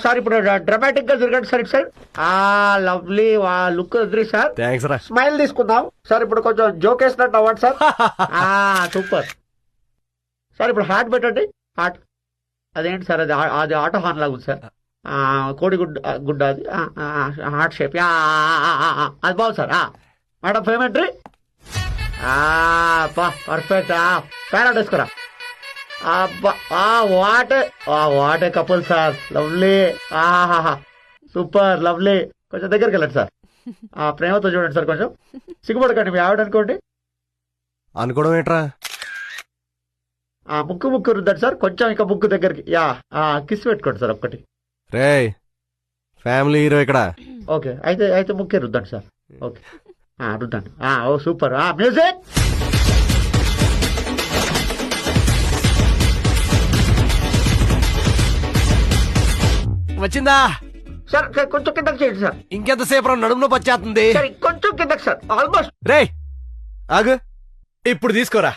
Sir ఇప్పుడు dramatic గా తిరగండి సార్ ఇటు సైడ్. లవ్లీ లుక్ వదిలి సార్. థ్యాంక్స్ రా. స్మైల్ తీసుకుందాం సార్. ఇప్పుడు కొంచెం జోక్ వేసినట్టు అవ్వండి సార్. Super sir. ఇప్పుడు హార్ట్ పెట్టండి. హార్ట్ అదేంటి సార్? అది ఆటో హార్న్ లాగా ఉంది సార్. కోడి గుడ్డ అది హార్ట్ షేప్. అది బాగుంది సార్. మేడం పేమెంట్రీ పర్ఫెక్ట్. ప్యారెట్ వేసుకురా. What a couple sir. Lovely. Super lovely. కొంచెం దగ్గరికి వెళ్ళండి సార్. ప్రేమతో చూడండి సార్. కొంచెం సిగ్గుపడకండి. మీ ఆవిడ అనుకోండి. అనుకోవడం ఏంట్రా? ముక్కు రుద్దండి సార్. కొంచెం ఇంకా ముక్కు దగ్గరికి. కిస్ పెట్టుకోండి సార్ ఒక్కటి. రే ఫ్యామిలీ హీరో ఇక్కడ. ఓకే అయితే ముక్కే రుద్దండి సార్. ఓకే రుద్దండి. ఓ సూపర్. మ్యూజిక్. వచ్చిందా సార్ కొంచెం కిందకి చేయండి సార్. ఇంకెంతసేపు నడుములో పచ్చేస్తుంది. కొంచెం కిందకి సార్. ఆల్మోస్ట్. రే ఆగు. ఇప్పుడు తీసుకోరా.